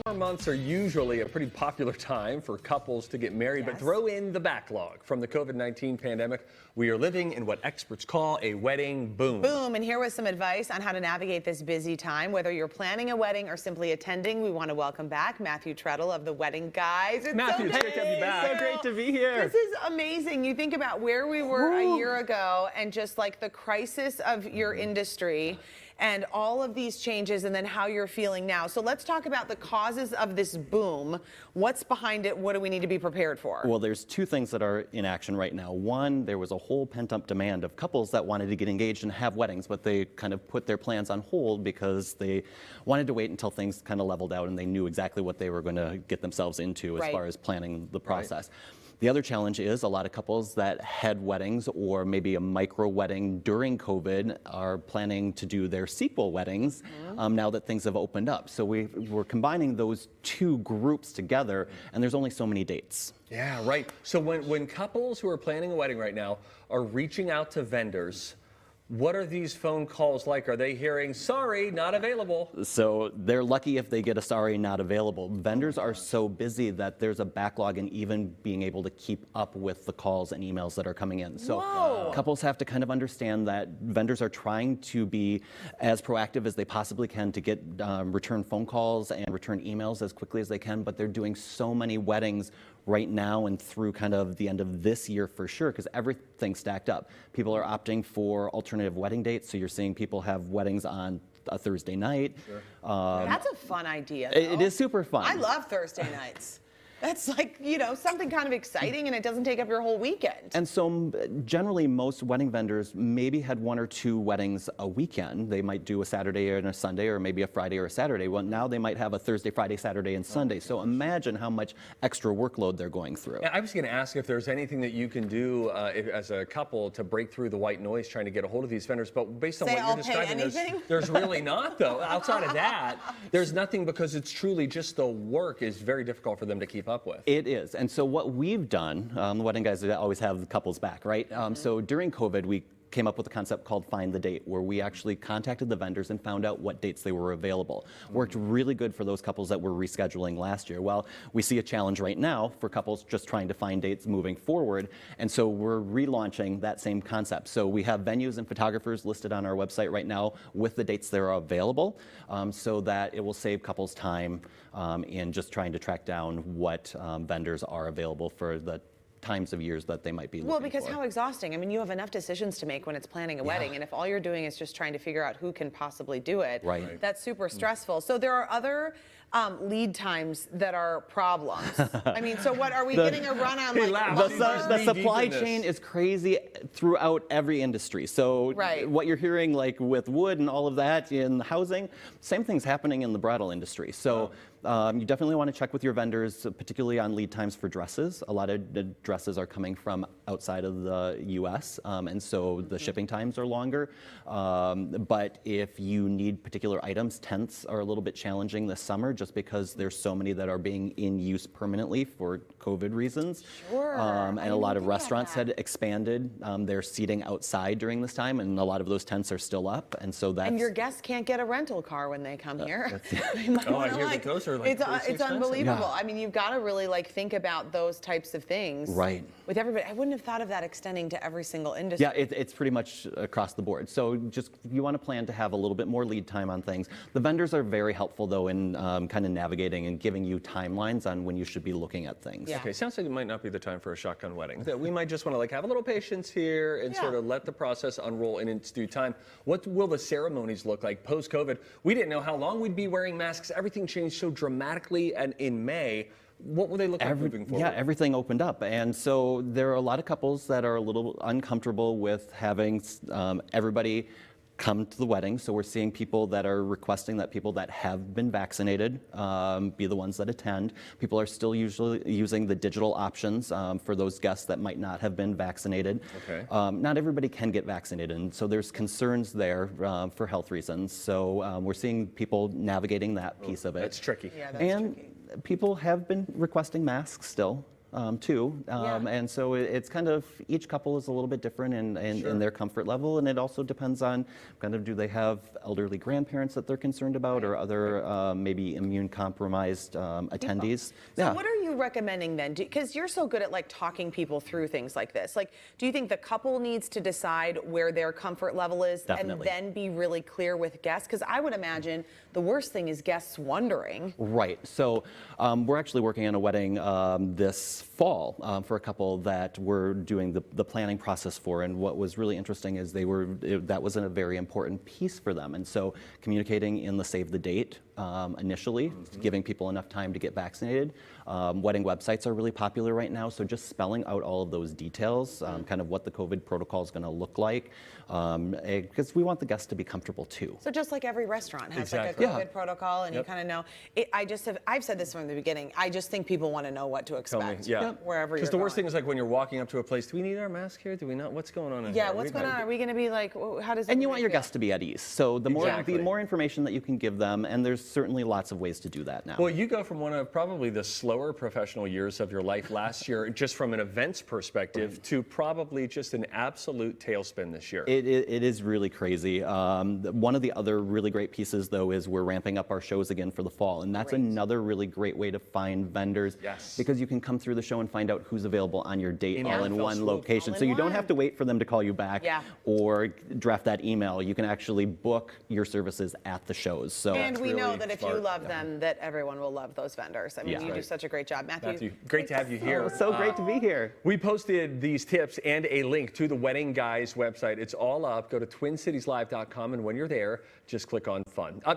Summer months are usually a pretty popular time for couples to get married, but throw in the backlog from the COVID-19 pandemic. We are living in what experts call a wedding boom. Boom, and here was some advice on how to navigate this busy time. Whether you're planning a wedding or simply attending, we want to welcome back Matthew Trettel of the Wedding Guys. It's Matthew, it's great to have you back. So great to be here. This is amazing. You think about where we were a year ago and just like the crisis of your industry and all of these changes and then how you're feeling now. So let's talk about the causes of this boom. What's behind it? What do we need to be prepared for? Well, there's two things that are in action right now. One, there was a whole pent-up demand of couples that wanted to get engaged and have weddings, but they kind of put their plans on hold because they wanted to wait until things kind of leveled out and they knew exactly what they were going to get themselves into as far as planning the process. The other challenge is a lot of couples that had weddings or maybe a micro wedding during COVID are planning to do their sequel weddings now that things have opened up. So we're combining those two groups together, and there's only so many dates. Yeah, right. So when couples who are planning a wedding right now are reaching out to vendors, what are these phone calls like? Are they hearing, sorry, not available? So they're lucky if they get a sorry, not available. Vendors are so busy that there's a backlog in even being able to keep up with the calls and emails that are coming in. So couples have to kind of understand that vendors are trying to be as proactive as they possibly can to get return phone calls and return emails as quickly as they can, but they're doing so many weddings right now and through kind of the end of this year for sure, because everything's stacked up. People are opting for alternative wedding dates, so you're seeing people have weddings on a Thursday night. That's a fun idea, though. It is super fun. I love Thursday nights. That's like, you know, something kind of exciting, and it doesn't take up your whole weekend. And so generally most wedding vendors maybe had one or two weddings a weekend. They might do a Saturday and a Sunday, or maybe a Friday or a Saturday. Well, now they might have a Thursday, Friday, Saturday, and Sunday. So imagine how much extra workload they're going through. I was going to ask if there's anything that you can do as a couple to break through the white noise trying to get a hold of these vendors, but based on what you're describing, there's really not, though. Outside of that, there's nothing, because it's truly just the work is very difficult for them to keep up with. It is. And so what we've done, the Wedding Guys always have the couples back, right? So during COVID, we came up with a concept called Find the Date, where we actually contacted the vendors and found out what dates they were available. Worked really good for those couples that were rescheduling last year. Well, we see a challenge right now for couples just trying to find dates moving forward, and so we're relaunching that same concept. So we have venues and photographers listed on our website right now with the dates that are available, so that it will save couples time in just trying to track down what vendors are available for the times of years that they might be looking for. Well, because how exhausting. I mean, you have enough decisions to make when it's planning a wedding, and if all you're doing is just trying to figure out who can possibly do it, that's super stressful. So there are other lead times that are problems. I mean, so what, are we getting a run on like the supply chain is crazy throughout every industry. So what you're hearing like with wood and all of that in housing, same thing's happening in the bridal industry. So you definitely want to check with your vendors, particularly on lead times for dresses. A lot of the dresses are coming from outside of the U.S., and so the shipping times are longer. But if you need particular items, tents are a little bit challenging this summer just because there's so many that are being in use permanently for COVID reasons. And a lot of restaurants had expanded their seating outside during this time, and a lot of those tents are still up. And so that's... And your guests can't get a rental car when they come here. I hear that those are like it's unbelievable. I mean, you've got to really like think about those types of things with everybody. I wouldn't have thought of that extending to every single industry. Yeah, it's pretty much across the board. So just you want to plan to have a little bit more lead time on things. The vendors are very helpful though in kind of navigating and giving you timelines on when you should be looking at things. Okay, sounds like it might not be the time for a shotgun wedding. That we might just want to like have a little patience here and sort of let the process unroll in its due time. What will the ceremonies look like post-COVID? We didn't know how long we'd be wearing masks. Everything changed so dramatically, and in May, what will they look like moving forward? Yeah, everything opened up, and so there are a lot of couples that are a little uncomfortable with having everybody come to the wedding. So we're seeing people that are requesting that people that have been vaccinated be the ones that attend. People are still usually using the digital options for those guests that might not have been vaccinated. Not everybody can get vaccinated, and so there's concerns there for health reasons. So we're seeing people navigating that piece of it. That's tricky. Yeah, that's tricky. People have been requesting masks still. too. And so it's kind of, each couple is a little bit different in their comfort level, and it also depends on kind of, do they have elderly grandparents that they're concerned about, or other maybe immune compromised attendees. So what are you recommending then? Because you're so good at like talking people through things like this. Like, do you think the couple needs to decide where their comfort level is and then be really clear with guests? Because I would imagine the worst thing is guests wondering. Right. So we're actually working on a wedding this fall for a couple that we're doing the planning process for, and what was really interesting is that was a very important piece for them, and so communicating in the save the date initially, giving people enough time to get vaccinated. Wedding websites are really popular right now, so just spelling out all of those details, kind of what the COVID protocol is going to look like, because we want the guests to be comfortable too. So just like every restaurant has like a COVID protocol, and you kind of know. I've said this from the beginning, I just think people want to know what to expect wherever you're Because the worst thing is like when you're walking up to a place, do we need our mask here? Do we not? What's going on in here? Yeah, what's going on? Are we going to be like, how does it And you want your guests to be at ease. So the more information that you can give them, and there's certainly lots of ways to do that now. Well, you go from one of probably the slower professional years of your life last year, just from an events perspective, to probably just an absolute tailspin this year. It is really crazy. One of the other really great pieces, though, is we're ramping up our shows again for the fall, and that's another really great way to find vendors, because you can come through the show and find out who's available on your date all in one location. So you don't have to wait for them to call you back or draft that email. You can actually book your services at the shows. So and we know that if you love them, that everyone will love those vendors. I mean, you do such a great job, Matthew. Great to have you here. Oh, so great to be here. We posted these tips and a link to the Wedding Guys website. It's all up. Go to twincitieslive.com, and when you're there, just click on Fun. Up